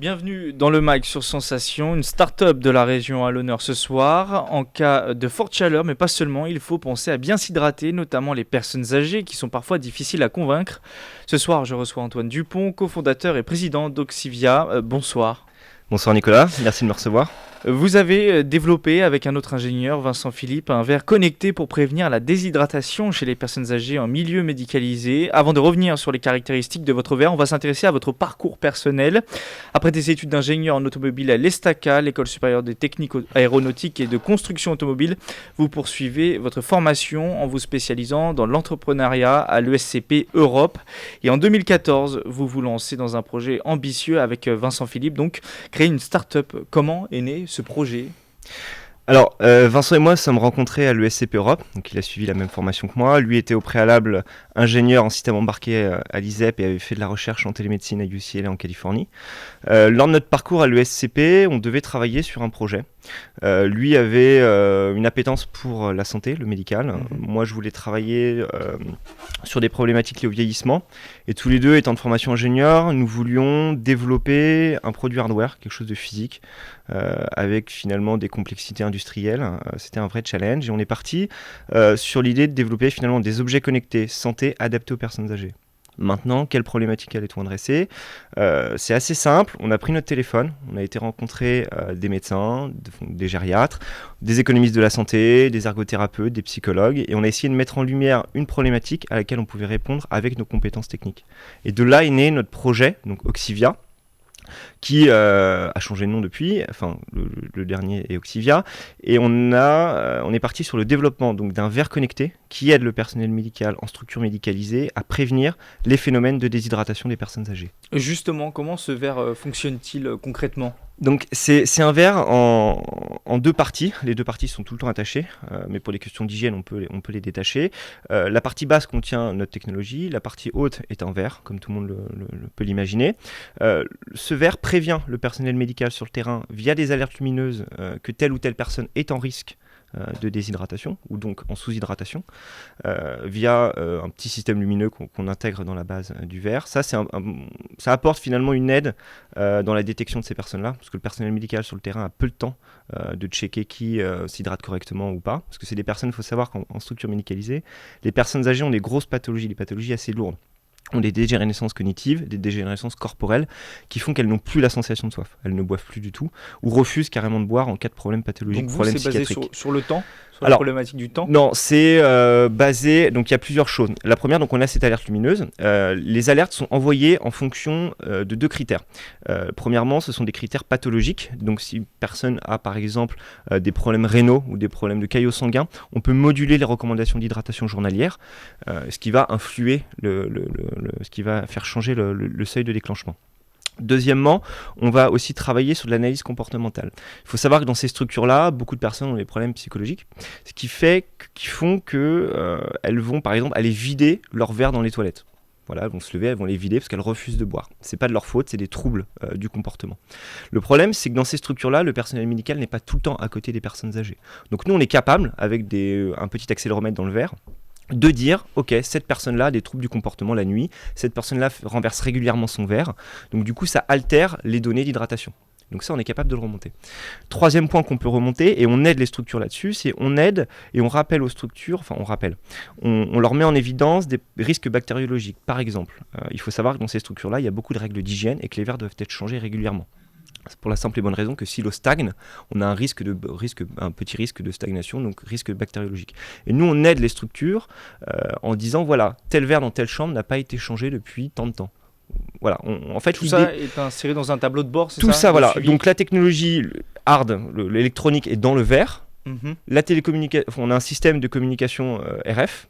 Bienvenue dans le MAG sur Sensation, une start-up de la région à l'honneur ce soir. En cas de forte chaleur, mais pas seulement, il faut penser à bien s'hydrater, notamment les personnes âgées qui sont parfois difficiles à convaincre. Ce soir, je reçois Antoine Dupont, cofondateur et président d'Oxivia. Bonsoir. Bonsoir Nicolas, merci de me recevoir. Vous avez développé avec un autre ingénieur, Vincent Philippe, un verre connecté pour prévenir la déshydratation chez les personnes âgées en milieu médicalisé. Avant de revenir sur les caractéristiques de votre verre, on va s'intéresser à votre parcours personnel. Après des études d'ingénieur en automobile à l'ESTACA, l'École supérieure des techniques aéronautiques et de construction automobile, vous poursuivez votre formation en vous spécialisant dans l'entrepreneuriat à l'ESCP Europe. Et en 2014, vous vous lancez dans un projet ambitieux avec Vincent Philippe, donc créer une start-up. Comment est né ce projet ? Alors, Vincent et moi sommes rencontrés à l'ESCP Europe, donc il a suivi la même formation que moi. Lui était au préalable ingénieur en système embarqué à l'ISEP et avait fait de la recherche en télémédecine à UCLA en Californie. Lors de notre parcours à l'ESCP, on devait travailler sur un projet. Lui avait une appétence pour la santé, le médical. Moi, je voulais travailler sur des problématiques liées au vieillissement. Et tous les deux, étant de formation ingénieur, nous voulions développer un produit hardware, quelque chose de physique, avec finalement des complexités industrielles. C'était un vrai challenge. Et on est parti sur l'idée de développer finalement des objets connectés santé adaptés aux personnes âgées. Maintenant, quelle problématique allait-on adresser ? C'est assez simple, on a pris notre téléphone, on a été rencontrer des médecins, des gériatres, des économistes de la santé, des ergothérapeutes, des psychologues, et on a essayé de mettre en lumière une problématique à laquelle on pouvait répondre avec nos compétences techniques. Et de là est né notre projet, donc Oxivia, qui a changé de nom depuis, enfin le dernier est Oxivia, et on est parti sur le développement donc, d'un verre connecté qui aide le personnel médical en structure médicalisée à prévenir les phénomènes de déshydratation des personnes âgées. Justement, comment ce verre fonctionne-t-il concrètement ? Donc c'est un verre en deux parties. Les deux parties sont tout le temps attachées, mais pour les questions d'hygiène, on peut les détacher. La partie basse contient notre technologie, la partie haute est un verre, comme tout le monde peut l'imaginer. Ce verre prévient le personnel médical sur le terrain via des alertes lumineuses que telle ou telle personne est en risque de déshydratation ou donc en sous-hydratation via un petit système lumineux qu'on intègre dans la base du verre. Ça apporte finalement une aide dans la détection de ces personnes-là, parce que le personnel médical sur le terrain a peu le temps de checker qui s'hydrate correctement ou pas, parce que c'est des personnes, il faut savoir qu'en structure médicalisée, les personnes âgées ont des grosses pathologies, des pathologies assez lourdes, ont des dégénérescences cognitives, des dégénérescences corporelles qui font qu'elles n'ont plus la sensation de soif. Elles ne boivent plus du tout ou refusent carrément de boire en cas de problème pathologique, donc vous, problème c'est basé psychiatrique. sur le temps, sur la problématique du temps ? Non, c'est basé, donc il y a plusieurs choses. La première, donc on a cette alerte lumineuse. Les alertes sont envoyées en fonction de deux critères. Premièrement, ce sont des critères pathologiques. Donc si une personne a par exemple des problèmes rénaux ou des problèmes de caillots sanguins, on peut moduler les recommandations d'hydratation journalière, ce qui va influer ce qui va faire changer le seuil de déclenchement. Deuxièmement, on va aussi travailler sur de l'analyse comportementale. Il faut savoir que dans ces structures-là, beaucoup de personnes ont des problèmes psychologiques, ce qui font qu'elles vont par exemple aller vider leur verre dans les toilettes. Voilà, elles vont se lever, elles vont les vider parce qu'elles refusent de boire. C'est pas de leur faute, c'est des troubles du comportement. Le problème, c'est que dans ces structures-là, le personnel médical n'est pas tout le temps à côté des personnes âgées. Donc nous, on est capable, avec un petit accéléromètre dans le verre, de dire, ok, cette personne-là a des troubles du comportement la nuit, cette personne-là renverse régulièrement son verre, donc du coup ça altère les données d'hydratation. Donc ça, on est capable de le remonter. Troisième point qu'on peut remonter, et on aide les structures là-dessus, c'est on aide et on rappelle aux structures, on leur met en évidence des risques bactériologiques. Par exemple, il faut savoir que dans ces structures-là, il y a beaucoup de règles d'hygiène et que les verres doivent être changés régulièrement. C'est pour la simple et bonne raison que si l'eau stagne, on a un petit risque de stagnation, donc risque bactériologique. Et nous, on aide les structures en disant, voilà, tel verre dans telle chambre n'a pas été changé depuis tant de temps. Voilà, en fait, tout ça est inséré dans un tableau de bord, c'est ça ? Tout ça, voilà. Donc la technologie hard, l'électronique est dans le verre. La on a un système de communication RF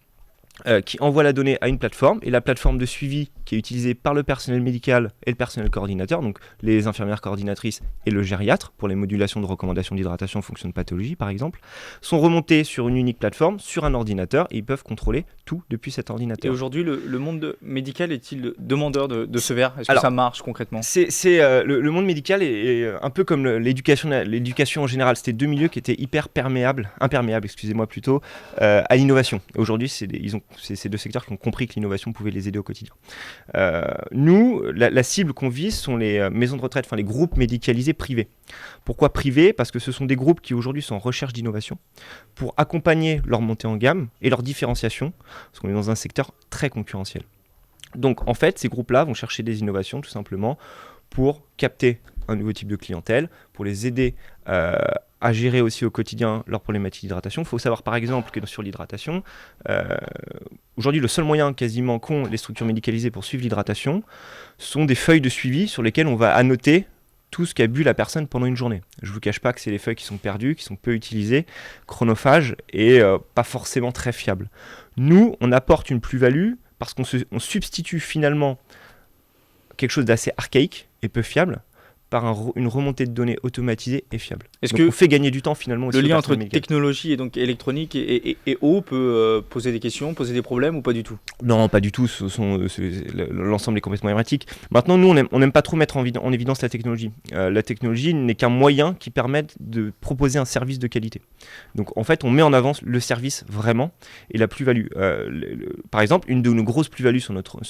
qui envoie la donnée à une plateforme, et la plateforme de suivi qui est utilisée par le personnel médical et le personnel coordinateur, donc les infirmières coordinatrices et le gériatre pour les modulations de recommandations d'hydratation en fonction de pathologie par exemple, sont remontées sur une unique plateforme, sur un ordinateur, et ils peuvent contrôler tout depuis cet ordinateur. Et aujourd'hui, le monde médical est-il demandeur de ce verre ? Est-ce que ça marche concrètement ? Le monde médical est un peu comme l'éducation en général. C'était deux milieux qui étaient imperméables à l'innovation. Et aujourd'hui, ils ont c'est ces deux secteurs qui ont compris que l'innovation pouvait les aider au quotidien. Nous, la cible qu'on vise sont les maisons de retraite, enfin les groupes médicalisés privés. Pourquoi privés ? Parce que ce sont des groupes qui aujourd'hui sont en recherche d'innovation pour accompagner leur montée en gamme et leur différenciation, parce qu'on est dans un secteur très concurrentiel. Donc en fait, ces groupes-là vont chercher des innovations tout simplement pour capter un nouveau type de clientèle, pour les aider à gérer aussi au quotidien leurs problématiques d'hydratation. Il faut savoir par exemple que sur l'hydratation, aujourd'hui le seul moyen quasiment qu'ont les structures médicalisées pour suivre l'hydratation sont des feuilles de suivi sur lesquelles on va annoter tout ce qu'a bu la personne pendant une journée. Je ne vous cache pas que c'est les feuilles qui sont perdues, qui sont peu utilisées, chronophages et pas forcément très fiables. Nous, on apporte une plus-value parce qu'on substitue finalement quelque chose d'assez archaïque et peu fiable par une remontée de données automatisée et fiable. Est-ce donc que on fait gagner du temps finalement aussi le lien aux entre personnes médicales. technologie et donc électronique et eau peut poser des questions, poser des problèmes ou pas du tout ? Non, pas du tout. L'ensemble est complètement erratique. Maintenant, nous, on n'aime pas trop mettre en évidence la technologie. La technologie n'est qu'un moyen qui permet de proposer un service de qualité. Donc, en fait, on met en avant le service vraiment et la plus-value. Par exemple, une de nos grosses plus-values sur notre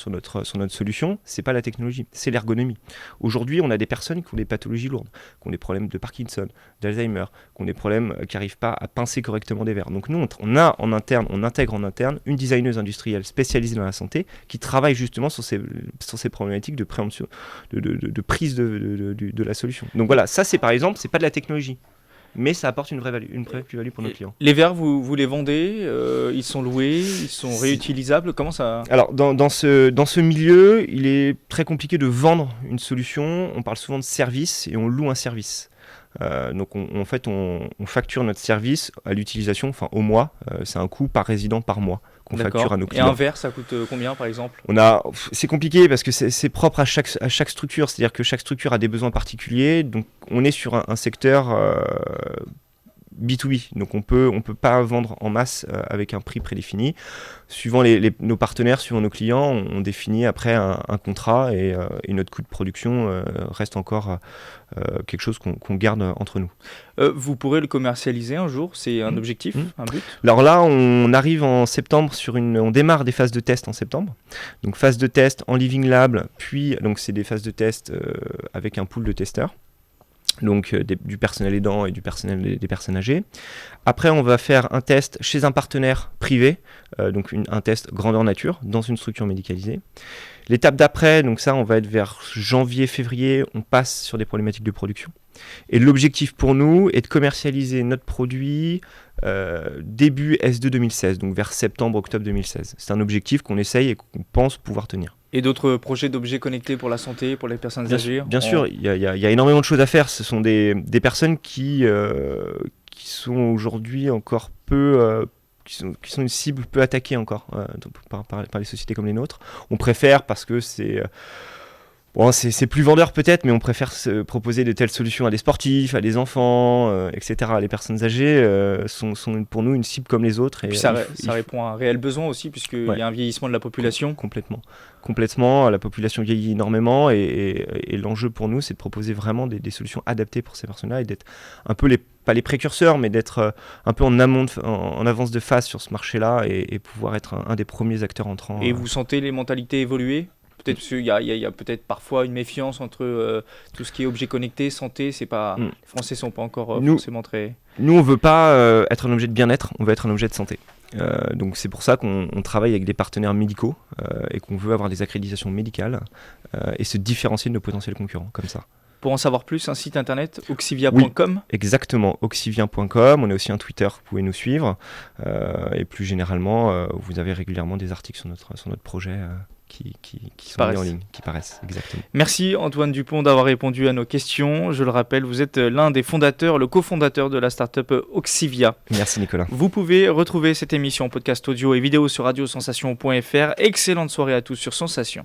solution, c'est pas la technologie, c'est l'ergonomie. Aujourd'hui, on a des personnes qui ont des pathologies lourdes, qui ont des problèmes de Parkinson, d'Alzheimer, qui ont des problèmes qui n'arrivent pas à pincer correctement des verres. Donc nous, on intègre en interne une designeuse industrielle spécialisée dans la santé qui travaille justement sur ces problématiques de préemption, de prise de la solution. Donc voilà, ça c'est par exemple, c'est pas de la technologie, mais ça apporte une vraie plus-value pour nos clients. Les verres, vous les vendez, ils sont loués, ils sont réutilisables, comment ça ? Alors dans ce milieu, il est très compliqué de vendre une solution. On parle souvent de service et on loue un service. Donc en fait on facture notre service à l'utilisation, enfin au mois. C'est un coût par résident par mois qu'on facture à nos clients. Et un verre, ça coûte combien par exemple ? C'est compliqué parce que c'est propre à chaque structure, c'est-à-dire que chaque structure a des besoins particuliers. Donc on est sur un secteur B2B, donc on peut pas vendre en masse avec un prix prédéfini. Suivant nos partenaires, suivant nos clients, on définit après un contrat et notre coût de production reste encore quelque chose qu'on garde entre nous. Vous pourrez le commercialiser un jour, c'est un objectif, un but ? Alors là, on arrive en septembre on démarre des phases de test en septembre. Donc phase de test en Living Lab, puis donc c'est des phases de test avec un pool de testeurs. Donc du personnel aidant et du personnel des personnes âgées. Après, on va faire un test chez un partenaire privé, donc un test grandeur nature dans une structure médicalisée. L'étape d'après, donc ça, on va être vers janvier-février, on passe sur des problématiques de production. Et l'objectif pour nous est de commercialiser notre produit début S2 2016, donc vers septembre-octobre 2016. C'est un objectif qu'on essaye et qu'on pense pouvoir tenir. Et d'autres projets d'objets connectés pour la santé, pour les personnes âgées ? Bien sûr, il y a énormément de choses à faire. Ce sont des personnes qui sont aujourd'hui encore peu... qui sont une cible peu attaquée encore par les sociétés comme les nôtres. On préfère parce que c'est plus vendeur peut-être, mais on préfère proposer de telles solutions à des sportifs, à des enfants, etc. Les personnes âgées sont pour nous une cible comme les autres. Et puis ça répond à un réel besoin aussi, puisqu'il y a un vieillissement de la population. Complètement. La population vieillit énormément et l'enjeu pour nous, c'est de proposer vraiment des solutions adaptées pour ces personnes-là et d'être un peu pas les précurseurs, mais d'être un peu en amont, en avance de phase sur ce marché-là et pouvoir être un des premiers acteurs entrants. Et vous sentez les mentalités évoluer ? Peut-être parce qu'il y a peut-être parfois une méfiance entre tout ce qui est objet connecté, santé, c'est pas... Les Français sont pas encore forcément très... Nous, on veut pas être un objet de bien-être, on veut être un objet de santé. Donc c'est pour ça qu'on travaille avec des partenaires médicaux et qu'on veut avoir des accréditations médicales et se différencier de nos potentiels concurrents, comme ça. Pour en savoir plus, un site internet, oxivia.com. Oui, exactement, oxivia.com. On a aussi un Twitter, vous pouvez nous suivre. Et plus généralement, vous avez régulièrement des articles sur notre projet qui sont mis en ligne, qui paraissent, exactement. Merci Antoine Dupont d'avoir répondu à nos questions. Je le rappelle, vous êtes l'un des fondateurs, le cofondateur de la startup Oxivia. Merci Nicolas. Vous pouvez retrouver cette émission en podcast audio et vidéo sur radiosensation.fr. Excellente soirée à tous sur Sensation.